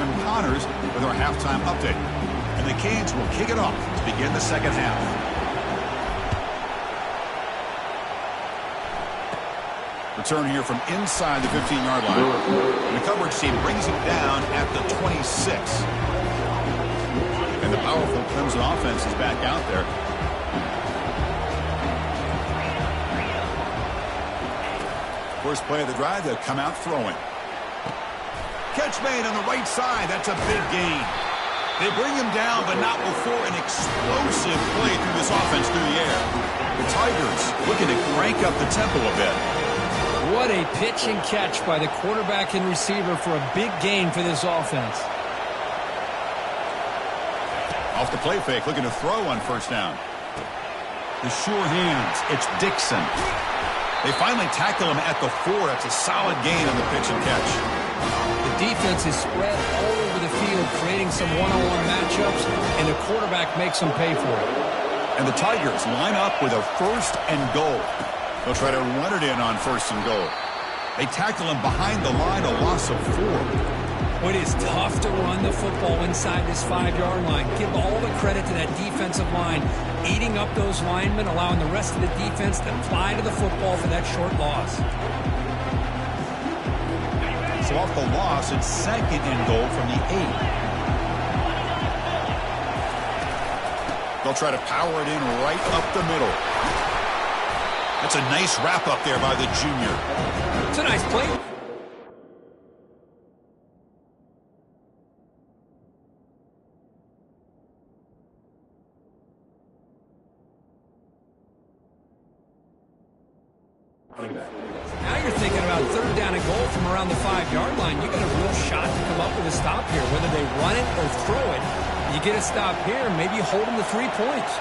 Kevin Connors with our halftime update. And the Canes will kick it off to begin the second half. Return here from inside the 15-yard line. And the coverage team brings him down at the 26. And the powerful Clemson offense is back out there. First play of the drive, they'll come out throwing. Catch made on the right side. That's a big gain. They bring him down, but not before an explosive play through this offense through the air. The Tigers looking to crank up the tempo a bit. What a pitch and catch by the quarterback and receiver for a big gain for this offense. Off the play fake, looking to throw on first down. The sure hands. It's Dixon. They finally tackle him at the 4. That's a solid gain on the pitch and catch. The defense is spread all over the field, creating some one-on-one matchups, and the quarterback makes them pay for it. And the Tigers line up with a 1st and goal. They'll try to run it in on 1st and goal. They tackle him behind the line, a loss of 4. It is tough to run the football inside this 5-yard line. Give all the credit to that defensive line, eating up those linemen, allowing the rest of the defense to fly to the football for that short loss. So off the loss, it's 2nd and goal from the 8. They'll try to power it in right up the middle. That's a nice wrap up there by the junior. It's a nice play. Now you're thinking about 3rd down and goal from around the 5-yard line. You got a real shot to come up with a stop here. Whether they run it or throw it, you get a stop here, maybe hold them to 3 points.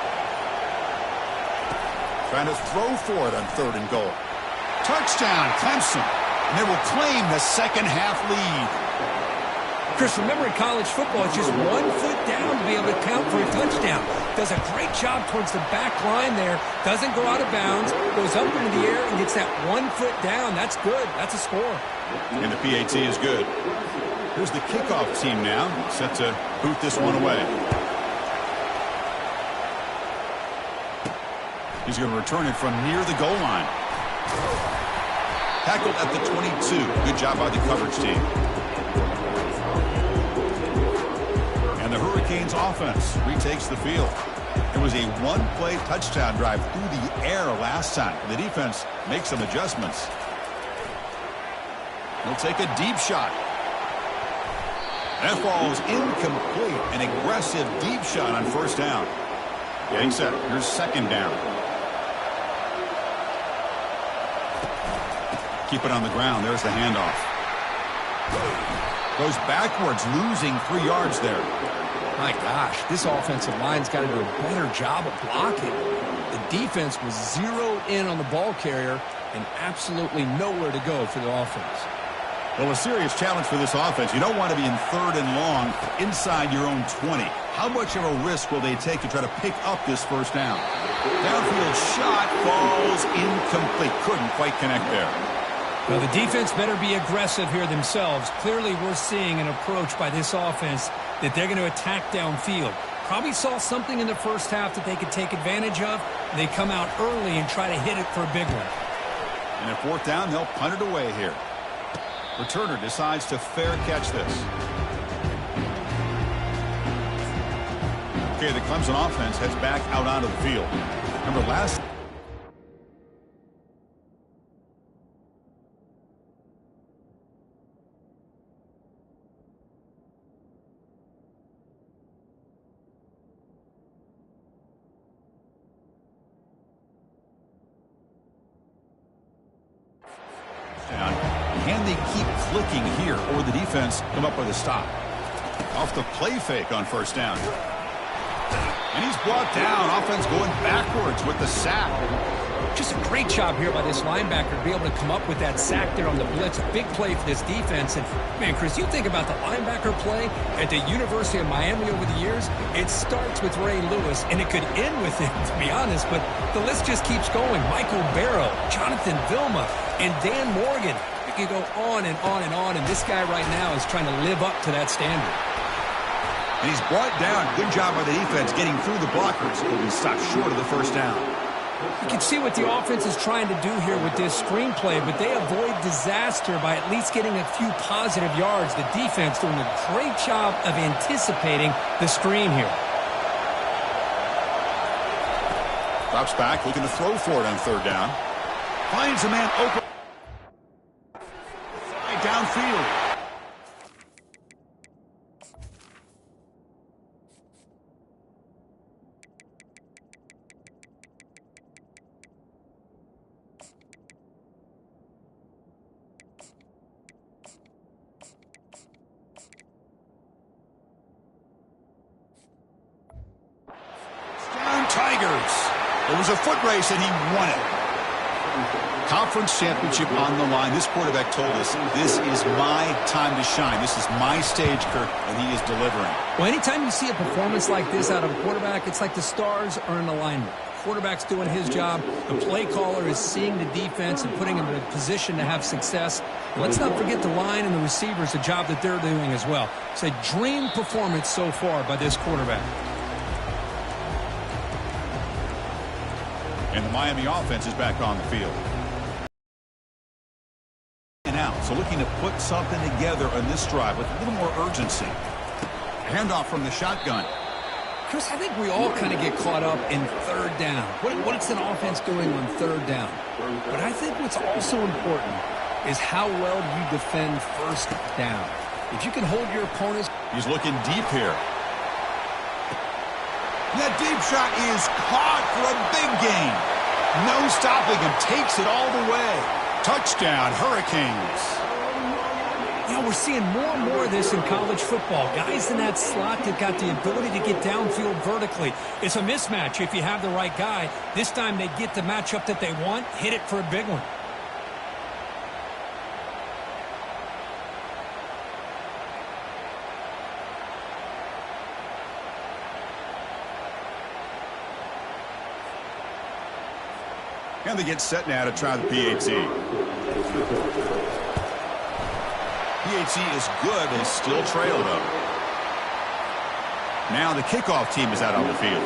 Trying to throw for it on 3rd and goal. Touchdown, Clemson. And they will claim the second half lead. Chris, remember in college football, it's just 1 foot down to be able to count for a touchdown. Does a great job towards the back line there. Doesn't go out of bounds. Goes up into the air and gets that 1 foot down. That's good. That's a score. And the PAT is good. Here's the kickoff team now, set to boot this one away. He's going to return it from near the goal line. Tackled at the 22. Good job by the coverage team. And the Hurricanes offense retakes the field. It was a 1-play touchdown drive through the air last time. The defense makes some adjustments. He'll take a deep shot. That ball is incomplete. An aggressive deep shot on first down. Getting set. Here's 2nd down. Keep it on the ground. There's the handoff. Goes backwards, losing 3 yards there. My gosh, this offensive line's got to do a better job of blocking. The defense was zeroed in on the ball carrier and absolutely nowhere to go for the offense. Well, a serious challenge for this offense. You don't want to be in 3rd and long inside your own 20. How much of a risk will they take to try to pick up this first down? Downfield shot falls incomplete. Couldn't quite connect there. Well, the defense better be aggressive here themselves. Clearly, we're seeing an approach by this offense that they're going to attack downfield. Probably saw something in the first half that they could take advantage of. They come out early and try to hit it for a big one. And at 4th down, they'll punt it away here. Returner decides to fair catch this. Okay, the Clemson offense heads back out onto the field. Remember last... Can they keep clicking here, or the defense come up with a stop? Off the play fake on first down. And he's brought down. Offense going backwards with the sack. Just a great job here by this linebacker to be able to come up with that sack there on the blitz. A big play for this defense. And, man, Chris, you think about the linebacker play at the University of Miami over the years, it starts with Ray Lewis, and it could end with him, to be honest. But the list just keeps going. Michael Barrow, Jonathan Vilma. And Dan Morgan, you can go on and on and on, and this guy right now is trying to live up to that standard. And he's brought down. Good job by the defense getting through the blockers. He'll be stopped short of the first down. You can see what the offense is trying to do here with this screenplay, but they avoid disaster by at least getting a few positive yards. The defense doing a great job of anticipating the screen here. Drops back, looking to throw for it on third down. Finds a man open. Downfield. Tigers. It was a foot race, and he won it. Conference championship on the line. This quarterback told us, this is my time to shine. This is my stage, Kirk, and he is delivering. Well, anytime you see a performance like this out of a quarterback, it's like the stars are in alignment. The quarterback's doing his job. The play caller is seeing the defense and putting him in a position to have success. And let's not forget the line and the receivers, the job that they're doing as well. It's a dream performance so far by this quarterback. And the Miami offense is back on the field. And out, so looking to put something together on this drive with a little more urgency. Handoff from the shotgun. Chris, I think we all kind of get caught up in third down. What's an offense doing on third down? But I think what's also important is how well you defend first down. If you can hold your opponents. He's looking deep here. That deep shot is caught for a big gain. No stopping him. Takes it all the way. Touchdown, Hurricanes. You know, we're seeing more and more of this in college football. Guys in that slot that got the ability to get downfield vertically. It's a mismatch if you have the right guy. This time they get the matchup that they want, hit it for a big one. And they get set now to try the PAT. PAT is good, but still trail, though. Now the kickoff team is out on the field.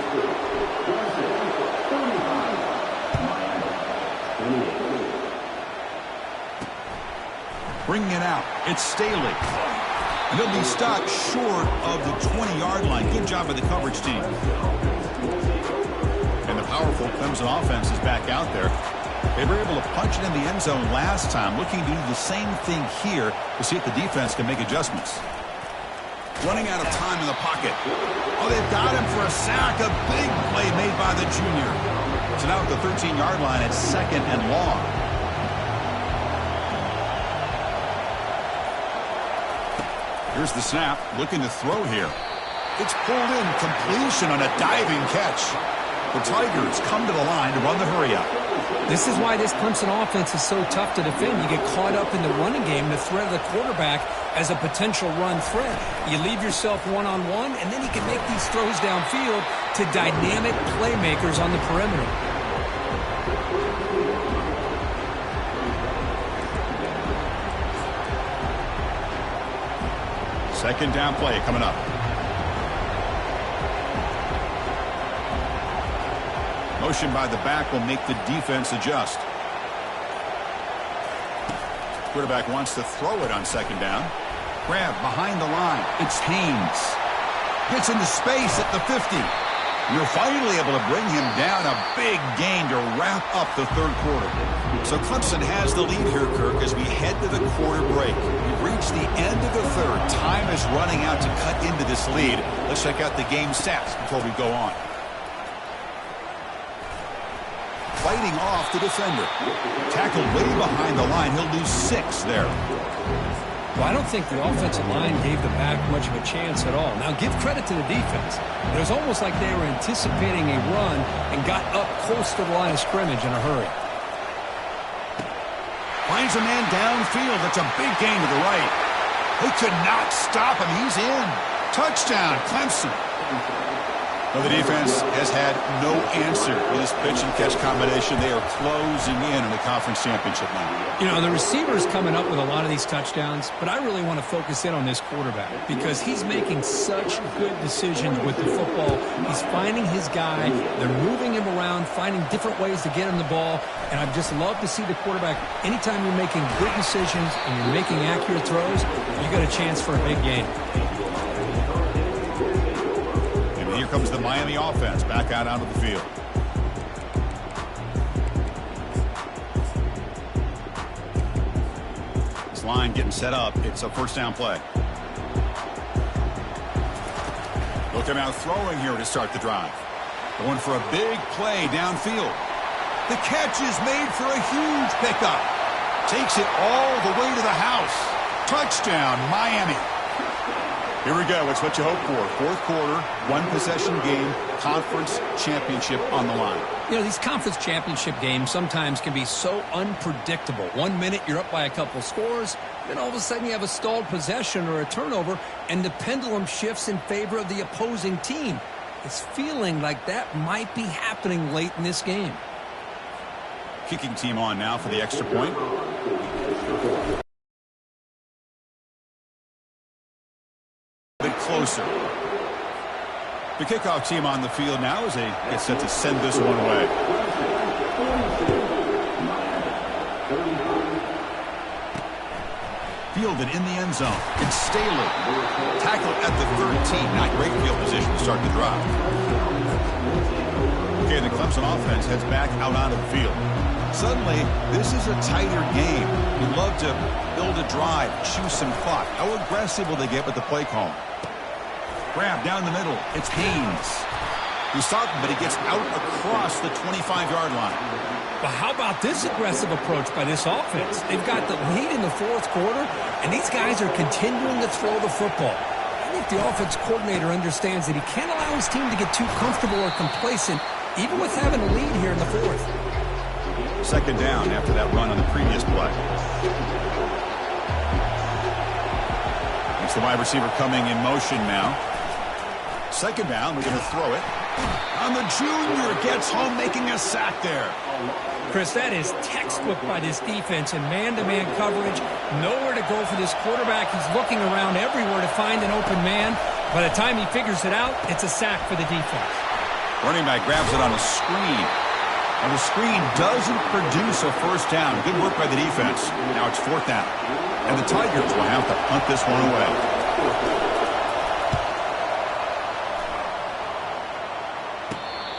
Bringing it out. It's Staley. And he'll be stopped short of the 20-yard line. Good job by the coverage team. And the powerful Clemson offense is back out there. They were able to punch it in the end zone last time, looking to do the same thing here to see if the defense can make adjustments. Running out of time in the pocket. Oh, they've got him for a sack. A big play made by the junior. So now at the 13-yard line, it's second and long. Here's the snap. Looking to throw here. It's pulled in. Completion on a diving catch. The Tigers come to the line to run the hurry-up. This is why this Clemson offense is so tough to defend. You get caught up in the running game, the threat of the quarterback as a potential run threat. You leave yourself one-on-one, and then you can make these throws downfield to dynamic playmakers on the perimeter. Second down play coming up. Motion by the back will make the defense adjust. Quarterback wants to throw it on second down. Grab behind the line. It's Haynes. Gets into space at the 50. You're finally able to bring him down. A big gain to wrap up the third quarter. So Clemson has the lead here, Kirk, as we head to the quarter break. We've reached the end of the third. Time is running out to cut into this lead. Let's check out the game stats before we go on. Fighting off the defender. Tackled way behind the line. He'll lose 6 there. Well, I don't think the offensive line gave the back much of a chance at all. Now, give credit to the defense. It was almost like they were anticipating a run and got up close to the line of scrimmage in a hurry. Finds a man downfield. That's a big gain to the right. They could not stop him. He's in. Touchdown, Clemson. Well, the defense has had no answer for this pitch-and-catch combination. They are closing in on the conference championship now. You know, the receiver's coming up with a lot of these touchdowns, but I really want to focus in on this quarterback because he's making such good decisions with the football. He's finding his guy. They're moving him around, finding different ways to get him the ball, and I've just loved to see the quarterback. Anytime you're making good decisions and you're making accurate throws, you got a chance for a big game. Here comes the Miami offense back out onto the field. This line getting set up. It's a first down play. Looking out throwing here to start the drive. Going for a big play downfield. The catch is made for a huge pickup. Takes it all the way to the house. Touchdown, Miami. Here we go. It's what you hope for. Fourth quarter, one-possession game, conference championship on the line. You know, these conference championship games sometimes can be so unpredictable. 1 minute you're up by a couple scores, then all of a sudden you have a stalled possession or a turnover, and the pendulum shifts in favor of the opposing team. It's feeling like that might be happening late in this game. Kicking team on now for the extra point. Closer. The kickoff team on the field now as they get set to send this one away. Fielded in the end zone. It's Staley. Tackle at the 13. Not great field position to start the drive. Okay, the Clemson offense heads back out onto the field. Suddenly, this is a tighter game. You'd love to build a drive, choose some clock. How aggressive will they get with the play call? Grab down the middle. It's Haynes. Who's stopped him, but he gets out across the 25-yard line. But how about this aggressive approach by this offense? They've got the lead in the fourth quarter, and these guys are continuing to throw the football. I think the offense coordinator understands that he can't allow his team to get too comfortable or complacent, even with having a lead here in the fourth. Second down after that run on the previous play. It's the wide receiver coming in motion now. Second down, we're going to throw it. And the junior gets home, making a sack there. Chris, that is textbook by this defense in man-to-man coverage. Nowhere to go for this quarterback. He's looking around everywhere to find an open man. By the time he figures it out, it's a sack for the defense. Running back grabs it on a screen. And the screen doesn't produce a first down. Good work by the defense. Now it's fourth down. And the Tigers will have to punt this one away.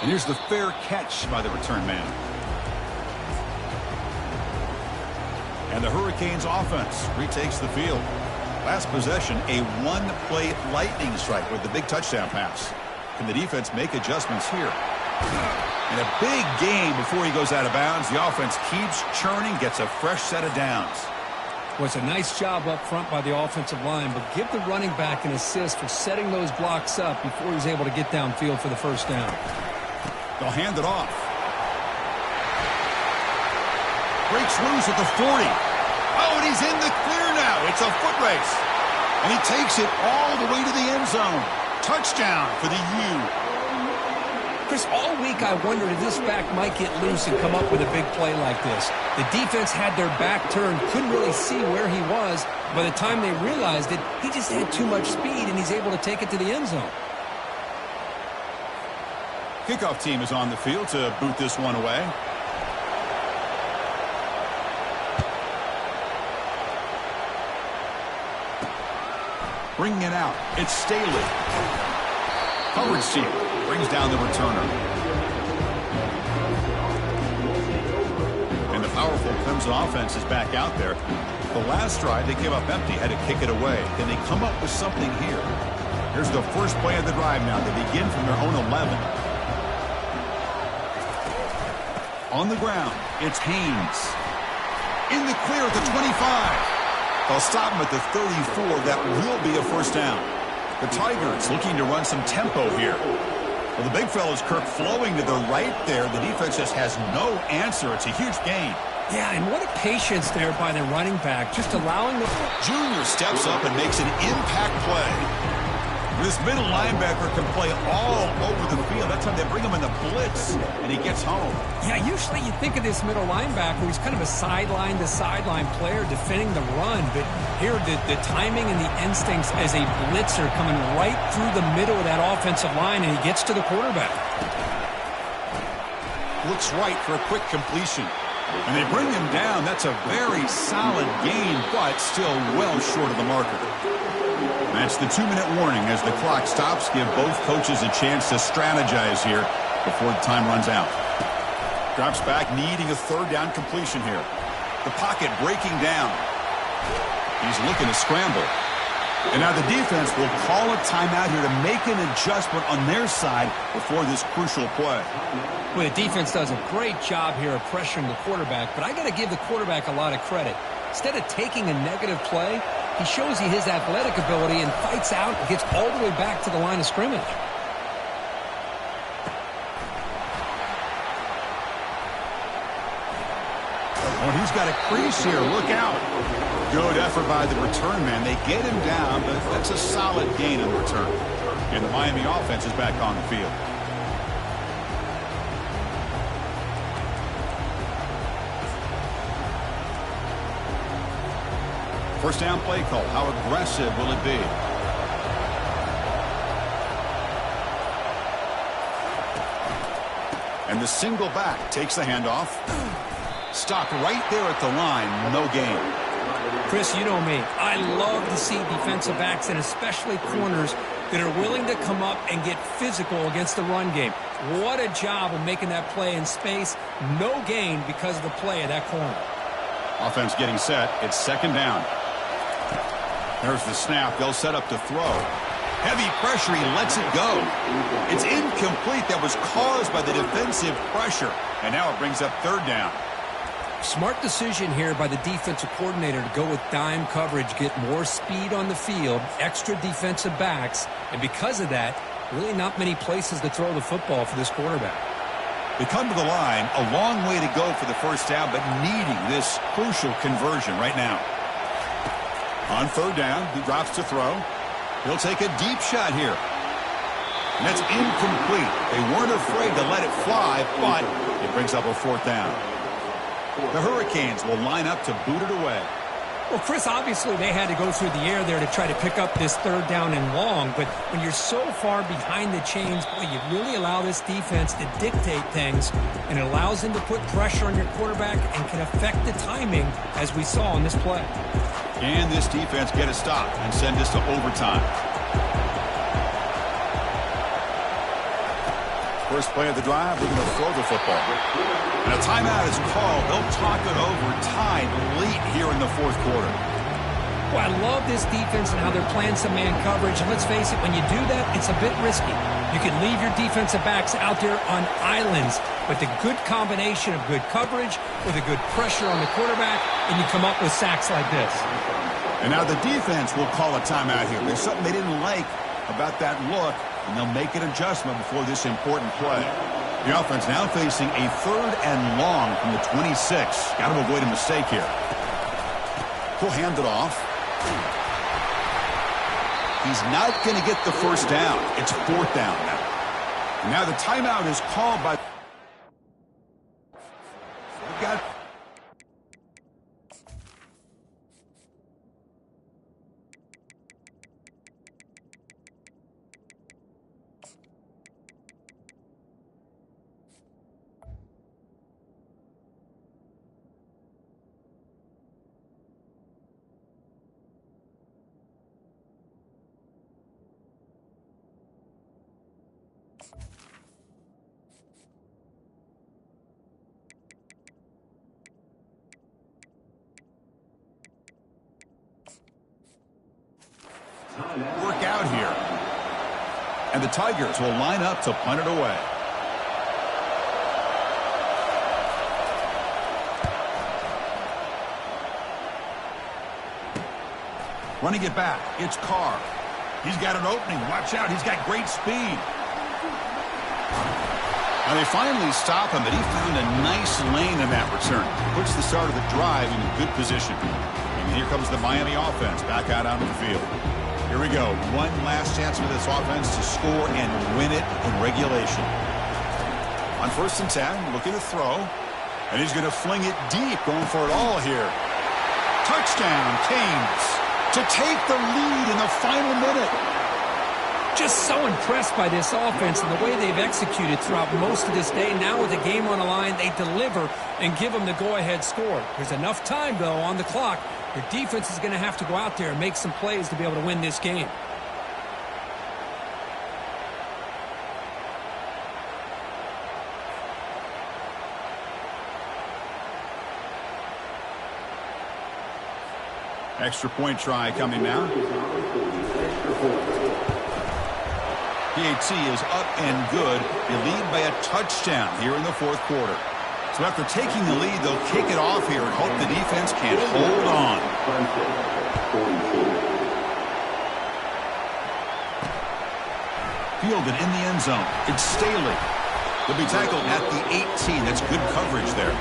And here's the fair catch by the return man. And the Hurricanes offense retakes the field. Last possession, a one-play lightning strike with the big touchdown pass. Can the defense make adjustments here? And a big gain before he goes out of bounds. The offense keeps churning, gets a fresh set of downs. Well, it's a nice job up front by the offensive line, but give the running back an assist for setting those blocks up before he's able to get downfield for the first down. They'll hand it off. Breaks loose at the 40. Oh, and he's in the clear now. It's a foot race. And he takes it all the way to the end zone. Touchdown for the U. Chris, all week I wondered if this back might get loose and come up with a big play like this. The defense had their back turned, couldn't really see where he was. By the time they realized it, he just had too much speed, and he's able to take it to the end zone. Kickoff team is on the field to boot this one away. Bringing it out. It's Staley. Coverage team brings down the returner. And the powerful Clemson offense is back out there. The last drive, they came up empty, had to kick it away. Can they come up with something here? Here's the first play of the drive now. They begin from their own 11. On the ground, it's Haynes. In the clear at the 25. They'll stop him at the 34. That will be a first down. The Tigers looking to run some tempo here. Well, the big fella's Kirk flowing to the right there. The defense just has no answer. It's a huge gain. Yeah, and what a patience there by the running back, just allowing the... Junior steps up and makes an impact play. This middle linebacker can play all over the field. That's how they bring him in the blitz, and he gets home. Yeah, usually you think of this middle linebacker, he's kind of a sideline-to-sideline player defending the run, but here the timing and the instincts as a blitzer coming right through the middle of that offensive line, and he gets to the quarterback. Looks right for a quick completion. And they bring him down. That's a very solid gain, but still well short of the marker. That's the 2-minute warning as the clock stops. Give both coaches a chance to strategize here before the time runs out. Drops back, needing a third down completion here. The pocket breaking down. He's looking to scramble. And now the defense will call a timeout here to make an adjustment on their side before this crucial play. Well, the defense does a great job here of pressuring the quarterback, but I got to give the quarterback a lot of credit. Instead of taking a negative play, he shows you his athletic ability and fights out and gets all the way back to the line of scrimmage. Oh, he's got a crease here. Look out. Good effort by the return man. They get him down, but that's a solid gain in return. And the Miami offense is back on the field. First down play call. How aggressive will it be? And the single back takes the handoff. Stopped right there at the line. No gain. Chris, you know me. I love to see defensive backs and especially corners that are willing to come up and get physical against the run game. What a job of making that play in space. No gain because of the play of that corner. Offense getting set. It's second down. There's the snap. They'll set up to throw. Heavy pressure. He lets it go. It's incomplete. That was caused by the defensive pressure. And now it brings up third down. Smart decision here by the defensive coordinator to go with dime coverage, get more speed on the field, extra defensive backs, and because of that, really not many places to throw the football for this quarterback. They come to the line, a long way to go for the first down, but needing this crucial conversion right now. On third down, he drops to throw. He'll take a deep shot here. And that's incomplete. They weren't afraid to let it fly, but it brings up a fourth down. The Hurricanes will line up to boot it away. Well, Chris, obviously they had to go through the air there to try to pick up this third down and long, but when you're so far behind the chains, boy, you really allow this defense to dictate things, and it allows them to put pressure on your quarterback and can affect the timing, as we saw in this play. And this defense get a stop and send this to overtime. First play of the drive, we're going to throw the football. And a timeout is called. They'll talk it over, tied late here in the fourth quarter. Well, I love this defense and how they're playing some man coverage. And let's face it, when you do that, it's a bit risky. You can leave your defensive backs out there on islands, but the good combination of good coverage with a good pressure on the quarterback, and you come up with sacks like this. And now the defense will call a timeout here. There's something they didn't like about that look, and they'll make an adjustment before this important play. The offense now facing a third and long from the 26. Got to avoid a mistake here. He'll hand it off. He's not going to get the first down. It's fourth down now. And now the timeout is called by... work out here. And the Tigers will line up to punt it away. Running it back, it's Carr. He's got an opening. Watch out, he's got great speed. Now they finally stop him, but he found a nice lane in that return. Puts the start of the drive in a good position. And here comes the Miami offense back out onto the field. Here we go. One last chance for this offense to score and win it in regulation. On 1st and 10, looking to throw. And he's going to fling it deep, going for it all here. Touchdown, Canes, to take the lead in the final minute. Just so impressed by this offense and the way they've executed throughout most of this day. Now with the game on the line, they deliver and give them the go-ahead score. There's enough time, though, on the clock. Their defense is going to have to go out there and make some plays to be able to win this game. Extra point try coming now. PAT is up and good. They lead by a touchdown here in the 4th quarter. So after taking the lead, they'll kick it off here and hope the defense can hold on. Fielded in the end zone. It's Staley. He'll be tackled at the 18. That's good coverage there.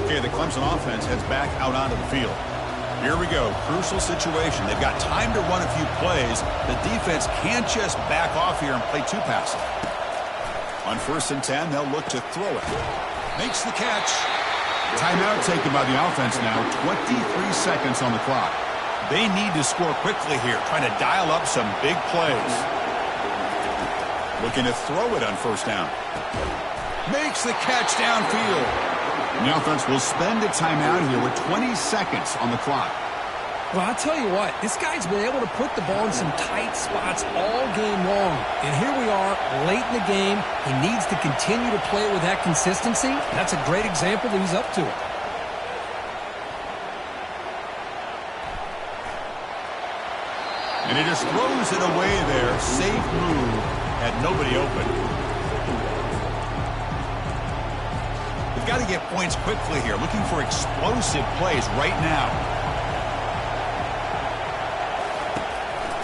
Okay, the Clemson offense heads back out onto the field. Here we go. Crucial situation. They've got time to run a few plays. The defense can't just back off here and play too passive. On 1st and 10, they'll look to throw it. Makes the catch. Timeout taken by the offense now. 23 seconds on the clock. They need to score quickly here, trying to dial up some big plays. Looking to throw it on 1st down. Makes the catch downfield. And the offense will spend a timeout here with 20 seconds on the clock. Well, I'll tell you what, this guy's been able to put the ball in some tight spots all game long. And here we are, late in the game. He needs to continue to play with that consistency. That's a great example that he's up to it. And he just throws it away there. Safe move. Had nobody open. They've got to get points quickly here. Looking for explosive plays right now.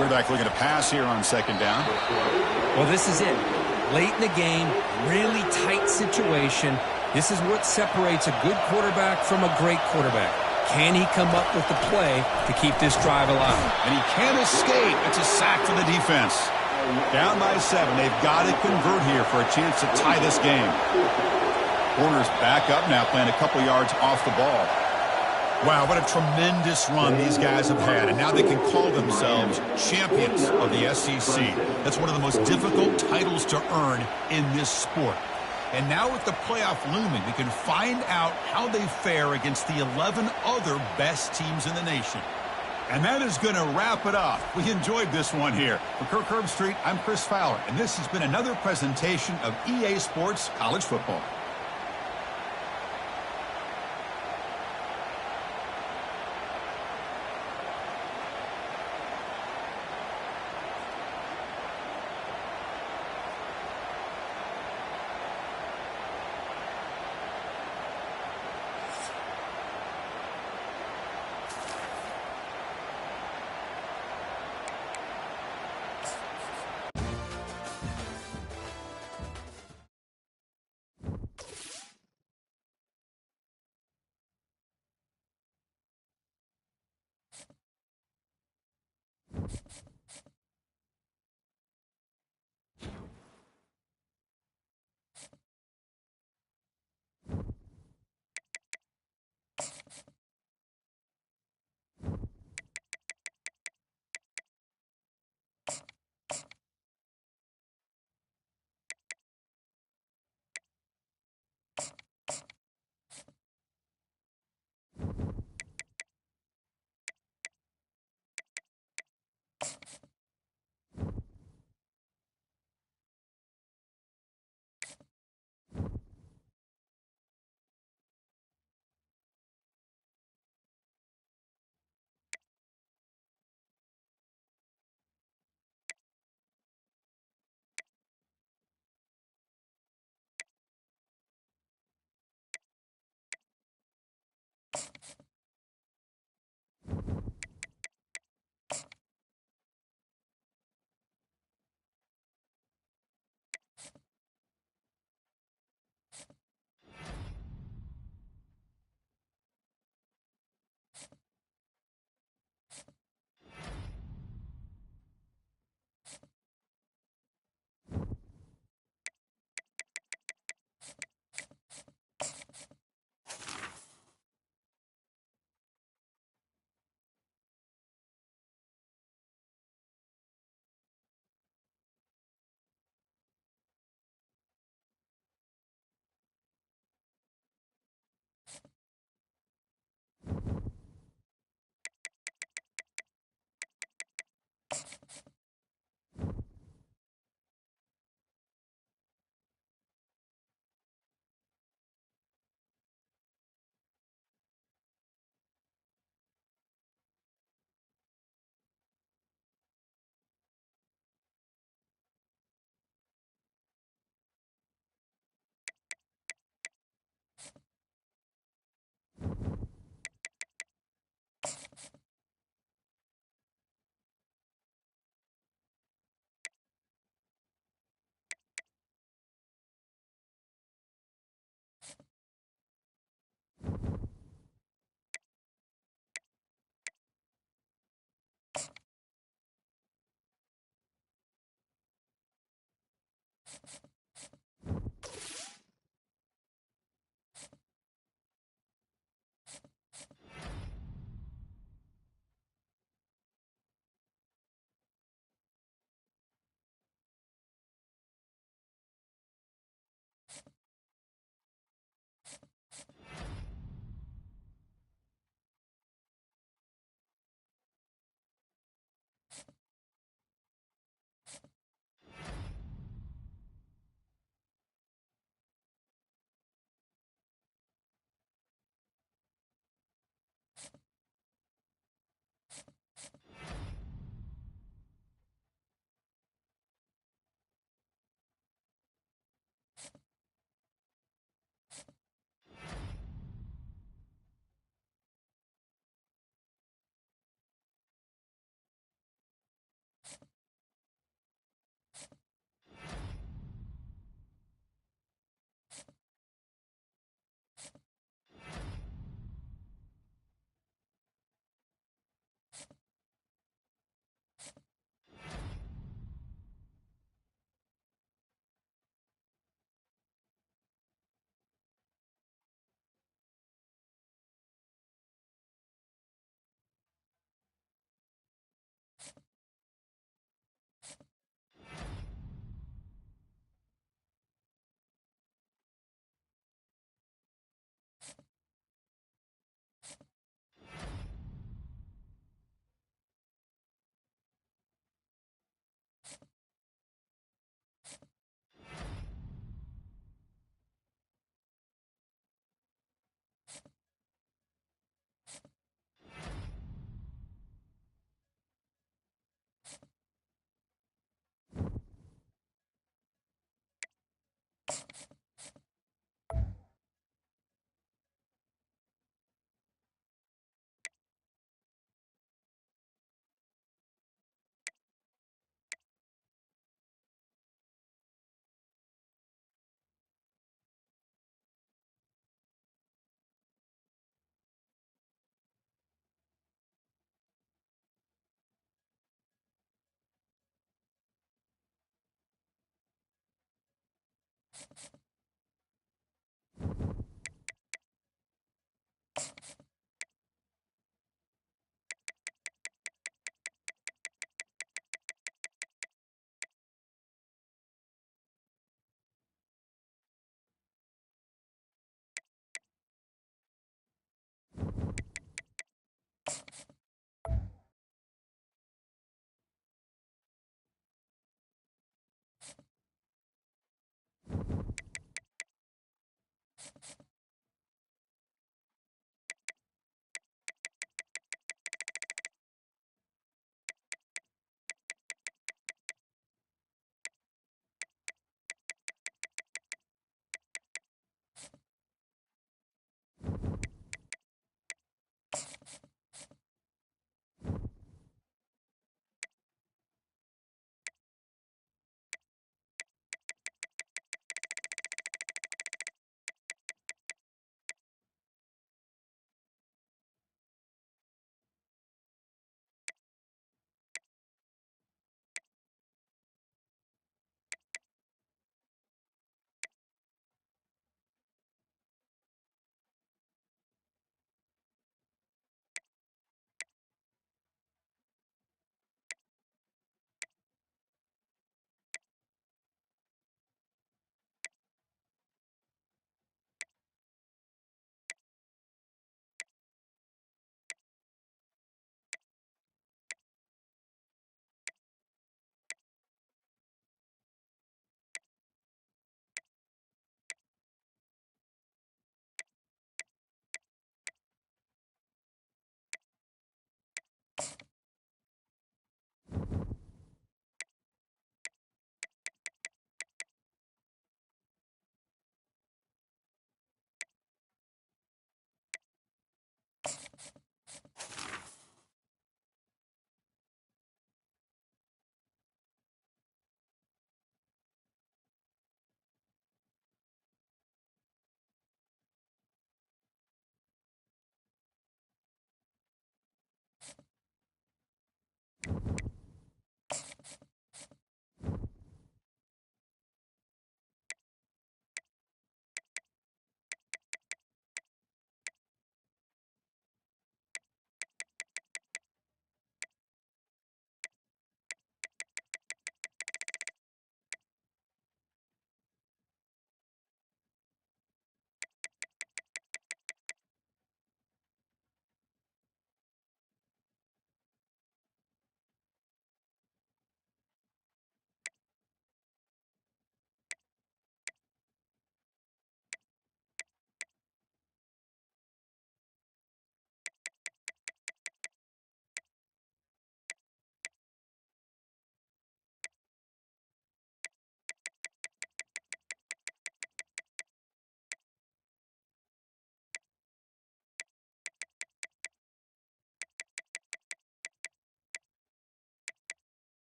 Quarterback looking to pass here on 2nd down. Well, this is it. Late in the game, really tight situation. This is what separates a good quarterback from a great quarterback. Can he come up with the play to keep this drive alive? And he can't escape. It's a sack for the defense. Down by 7. They've got to convert here for a chance to tie this game. Corners back up now, playing a couple yards off the ball. Wow, what a tremendous run these guys have had. And now they can call themselves champions of the SEC. That's one of the most difficult titles to earn in this sport. And now with the playoff looming, we can find out how they fare against the 11 other best teams in the nation. And that is going to wrap it up. We enjoyed this one here. For Kirk Herbstreit, I'm Chris Fowler, and this has been another presentation of EA Sports College Football.